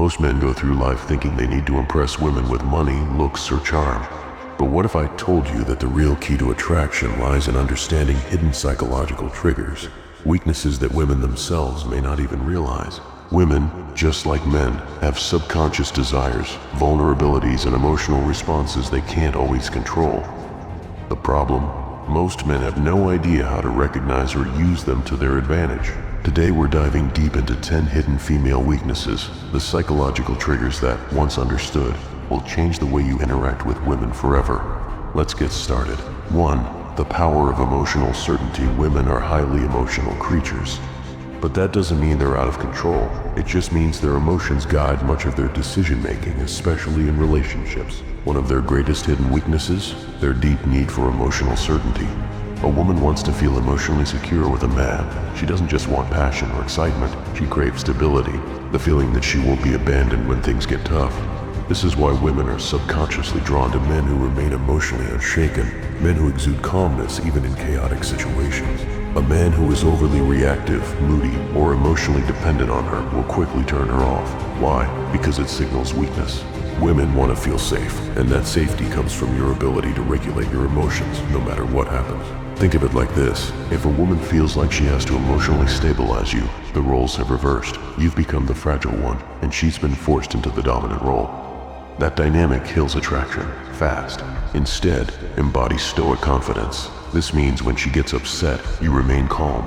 Most men go through life thinking they need to impress women with money, looks, or charm. But what if I told you that the real key to attraction lies in understanding hidden psychological triggers, weaknesses that women themselves may not even realize? Women, just like men, have subconscious desires, vulnerabilities, and emotional responses they can't always control. The problem? Most men have no idea how to recognize or use them to their advantage. Today we're diving deep into 10 hidden female weaknesses, the psychological triggers that, once understood, will change the way you interact with women forever. Let's get started. 1. The power of emotional certainty. Women are highly emotional creatures. But that doesn't mean they're out of control. It just means their emotions guide much of their decision-making, especially in relationships. One of their greatest hidden weaknesses? Their deep need for emotional certainty. A woman wants to feel emotionally secure with a man. She doesn't just want passion or excitement. She craves stability, the feeling that she won't be abandoned when things get tough. This is why women are subconsciously drawn to men who remain emotionally unshaken, men who exude calmness even in chaotic situations. A man who is overly reactive, moody, or emotionally dependent on her will quickly turn her off. Why? Because it signals weakness. Women want to feel safe, and that safety comes from your ability to regulate your emotions, no matter what happens. Think of it like this. If a woman feels like she has to emotionally stabilize you, the roles have reversed. You've become the fragile one, and she's been forced into the dominant role. That dynamic kills attraction, fast. Instead, embody stoic confidence. This means when she gets upset, you remain calm.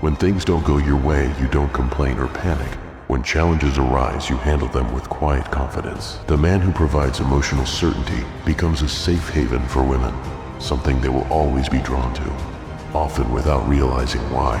When things don't go your way, you don't complain or panic. When challenges arise, you handle them with quiet confidence. The man who provides emotional certainty becomes a safe haven for women, something they will always be drawn to, often without realizing why.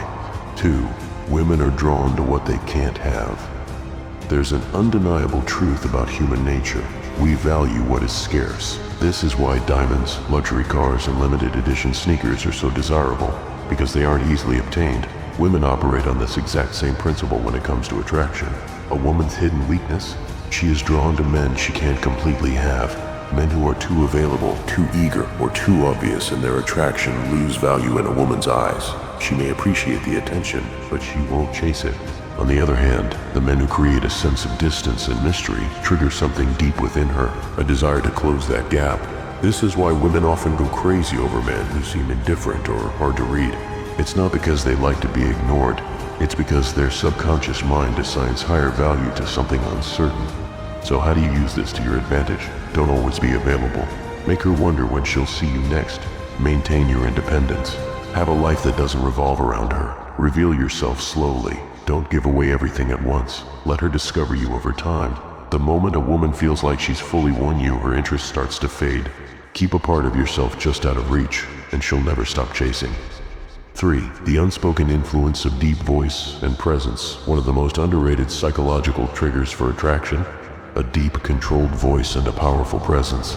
2. Women are drawn to what they can't have. There's an undeniable truth about human nature. We value what is scarce. This is why diamonds, luxury cars, and limited edition sneakers are so desirable, because they aren't easily obtained. Women operate on this exact same principle when it comes to attraction. A woman's hidden weakness? She is drawn to men she can't completely have. Men who are too available, too eager, or too obvious in their attraction lose value in a woman's eyes. She may appreciate the attention, but she won't chase it. On the other hand, the men who create a sense of distance and mystery trigger something deep within her, a desire to close that gap. This is why women often go crazy over men who seem indifferent or hard to read. It's not because they like to be ignored, it's because their subconscious mind assigns higher value to something uncertain. So how do you use this to your advantage? Don't always be available. Make her wonder when she'll see you next. Maintain your independence. Have a life that doesn't revolve around her. Reveal yourself slowly. Don't give away everything at once. Let her discover you over time. The moment a woman feels like she's fully won you, her interest starts to fade. Keep a part of yourself just out of reach, and she'll never stop chasing. 3. The unspoken influence of deep voice and presence. One of the most underrated psychological triggers for attraction. A deep, controlled voice and a powerful presence.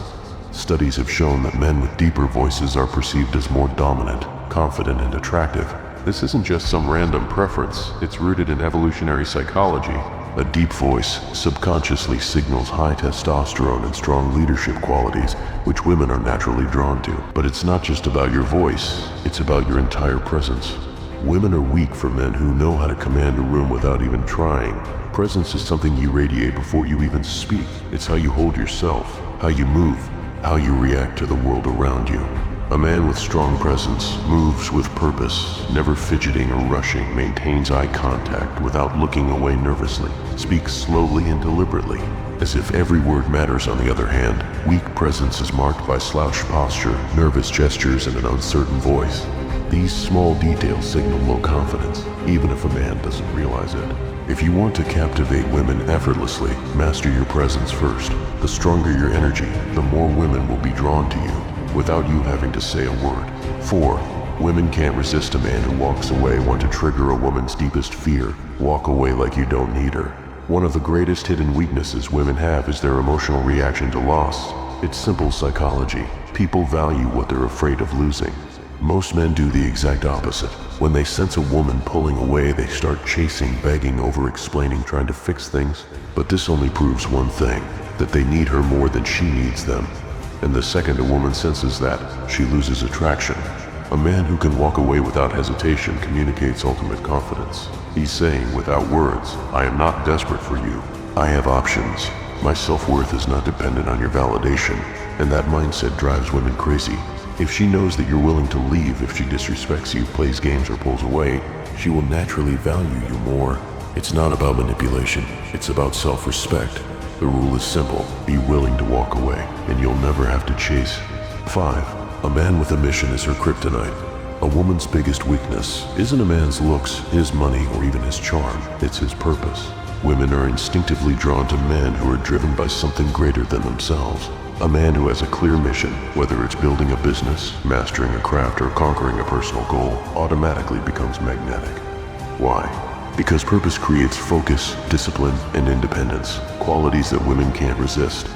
Studies have shown that men with deeper voices are perceived as more dominant, confident, and attractive. This isn't just some random preference, it's rooted in evolutionary psychology. A deep voice subconsciously signals high testosterone and strong leadership qualities, which women are naturally drawn to. But it's not just about your voice, it's about your entire presence. Women are weak for men who know how to command a room without even trying. Presence is something you radiate before you even speak. It's how you hold yourself, how you move, how you react to the world around you. A man with strong presence moves with purpose, never fidgeting or rushing, maintains eye contact without looking away nervously, speaks slowly and deliberately, as if every word matters. On the other hand, weak presence is marked by slouched posture, nervous gestures, and an uncertain voice. These small details signal low confidence, even if a man doesn't realize it. If you want to captivate women effortlessly, master your presence first. The stronger your energy, the more women will be drawn to you, without you having to say a word. 4. Women can't resist a man who walks away. Want to trigger a woman's deepest fear? Walk away like you don't need her. One of the greatest hidden weaknesses women have is their emotional reaction to loss. It's simple psychology. People value what they're afraid of losing. Most men do the exact opposite. When they sense a woman pulling away, they start chasing, begging, over-explaining, trying to fix things. But this only proves one thing, that they need her more than she needs them. And the second a woman senses that, she loses attraction. A man who can walk away without hesitation communicates ultimate confidence. He's saying, without words, I am not desperate for you. I have options. My self-worth is not dependent on your validation, and that mindset drives women crazy. If she knows that you're willing to leave if she disrespects you, plays games, or pulls away, she will naturally value you more. It's not about manipulation, it's about self-respect. The rule is simple: be willing to walk away, and you'll never have to chase. 5. A man with a mission is her kryptonite. A woman's biggest weakness isn't a man's looks, his money, or even his charm. It's his purpose. Women are instinctively drawn to men who are driven by something greater than themselves. A man who has a clear mission, whether it's building a business, mastering a craft, or conquering a personal goal, automatically becomes magnetic. Why? Because purpose creates focus, discipline, and independence, qualities that women can't resist.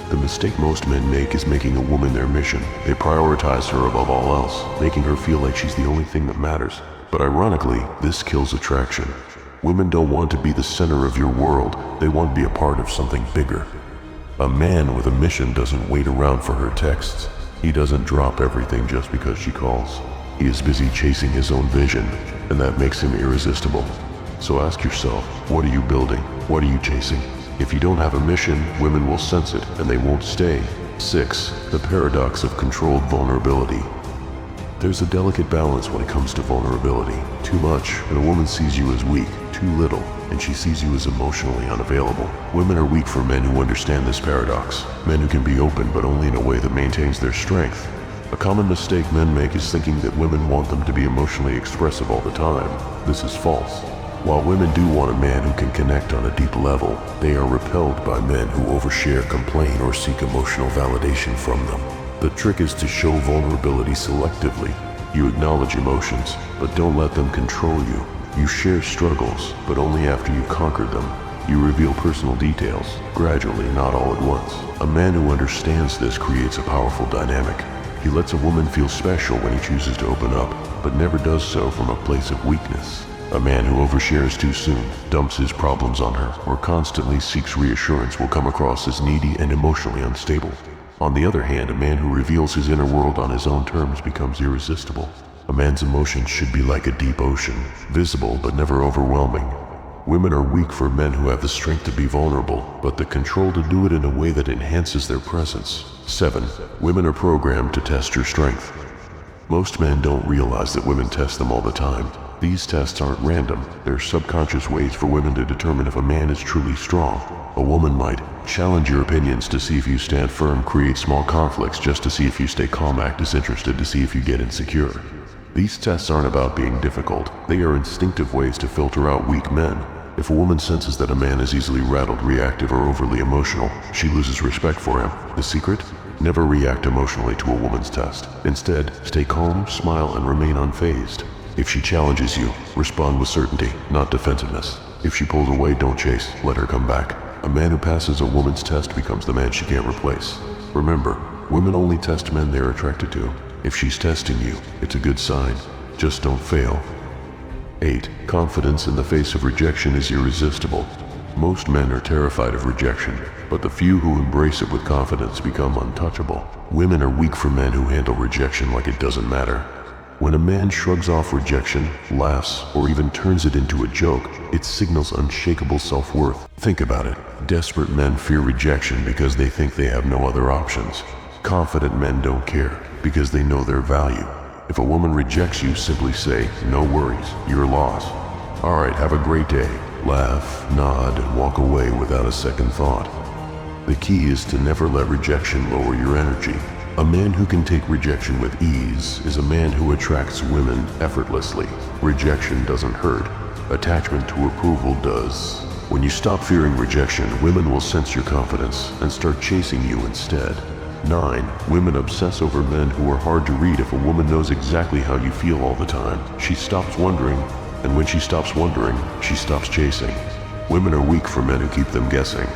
The mistake most men make is making a woman their mission. They prioritize her above all else, making her feel like she's the only thing that matters. But ironically, this kills attraction. Women don't want to be the center of your world, they want to be a part of something bigger. A man with a mission doesn't wait around for her texts. He doesn't drop everything just because she calls. He is busy chasing his own vision, and that makes him irresistible. So ask yourself, what are you building? What are you chasing? If you don't have a mission, women will sense it, and they won't stay. 6. The paradox of controlled vulnerability. There's a delicate balance when it comes to vulnerability. Too much, and a woman sees you as weak. Too little, and she sees you as emotionally unavailable. Women are weak for men who understand this paradox. Men who can be open, but only in a way that maintains their strength. A common mistake men make is thinking that women want them to be emotionally expressive all the time. This is false. While women do want a man who can connect on a deep level, they are repelled by men who overshare, complain, or seek emotional validation from them. The trick is to show vulnerability selectively. You acknowledge emotions, but don't let them control you. You share struggles, but only after you've conquered them. You reveal personal details, gradually, not all at once. A man who understands this creates a powerful dynamic. He lets a woman feel special when he chooses to open up, but never does so from a place of weakness. A man who overshares too soon, dumps his problems on her, or constantly seeks reassurance will come across as needy and emotionally unstable. On the other hand, a man who reveals his inner world on his own terms becomes irresistible. A man's emotions should be like a deep ocean, visible but never overwhelming. Women are weak for men who have the strength to be vulnerable, but the control to do it in a way that enhances their presence. 7. Women are programmed to test your strength. Most men don't realize that women test them all the time. These tests aren't random, they're subconscious ways for women to determine if a man is truly strong. A woman might challenge your opinions to see if you stand firm, create small conflicts just to see if you stay calm, act disinterested to see if you get insecure. These tests aren't about being difficult, they are instinctive ways to filter out weak men. If a woman senses that a man is easily rattled, reactive, or overly emotional, she loses respect for him. The secret? Never react emotionally to a woman's test. Instead, stay calm, smile, and remain unfazed. If she challenges you, respond with certainty, not defensiveness. If she pulls away, don't chase, let her come back. A man who passes a woman's test becomes the man she can't replace. Remember, women only test men they're attracted to. If she's testing you, it's a good sign. Just don't fail. 8. Confidence in the face of rejection is irresistible. Most men are terrified of rejection, but the few who embrace it with confidence become untouchable. Women are weak for men who handle rejection like it doesn't matter. When a man shrugs off rejection, laughs, or even turns it into a joke, it signals unshakable self-worth. Think about it. Desperate men fear rejection because they think they have no other options. Confident men don't care because they know their value. If a woman rejects you, simply say, "No worries, you're lost. Alright, have a great day." Laugh, nod, and walk away without a second thought. The key is to never let rejection lower your energy. A man who can take rejection with ease is a man who attracts women effortlessly. Rejection doesn't hurt. Attachment to approval does. When you stop fearing rejection, women will sense your confidence and start chasing you instead. 9. Women obsess over men who are hard to read. If a woman knows exactly how you feel all the time, she stops wondering, and when she stops wondering, she stops chasing. Women are weak for men who keep them guessing.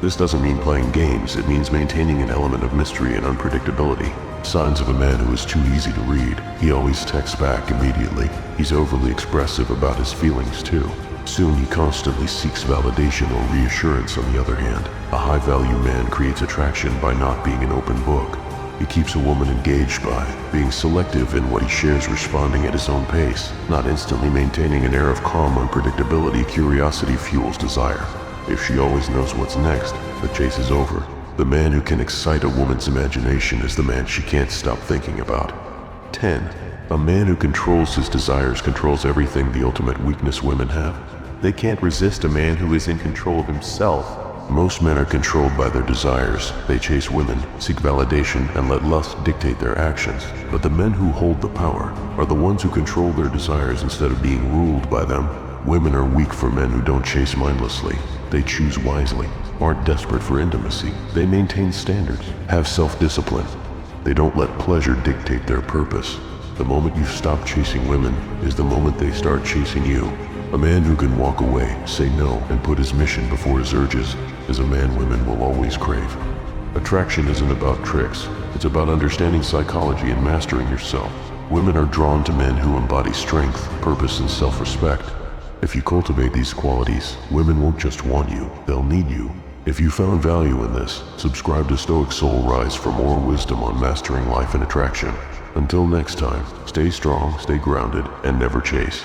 This doesn't mean playing games, it means maintaining an element of mystery and unpredictability. Signs of a man who is too easy to read. He always texts back immediately. He's overly expressive about his feelings too. Soon he constantly seeks validation or reassurance. On the other hand, a high-value man creates attraction by not being an open book. He keeps a woman engaged by being selective in what he shares, responding at his own pace, not instantly maintaining an air of calm unpredictability. Curiosity fuels desire. If she always knows what's next, the chase is over. The man who can excite a woman's imagination is the man she can't stop thinking about. 10. A man who controls his desires controls everything. The ultimate weakness women have. They can't resist a man who is in control of himself. Most men are controlled by their desires. They chase women, seek validation, and let lust dictate their actions. But the men who hold the power are the ones who control their desires instead of being ruled by them. Women are weak for men who don't chase mindlessly. They choose wisely, aren't desperate for intimacy. They maintain standards, have self-discipline. They don't let pleasure dictate their purpose. The moment you stop chasing women is the moment they start chasing you. A man who can walk away, say no, and put his mission before his urges is a man women will always crave. Attraction isn't about tricks. It's about understanding psychology and mastering yourself. Women are drawn to men who embody strength, purpose, and self-respect. If you cultivate these qualities, women won't just want you, they'll need you. If you found value in this, subscribe to Stoic Soul Rise for more wisdom on mastering life and attraction. Until next time, stay strong, stay grounded, and never chase.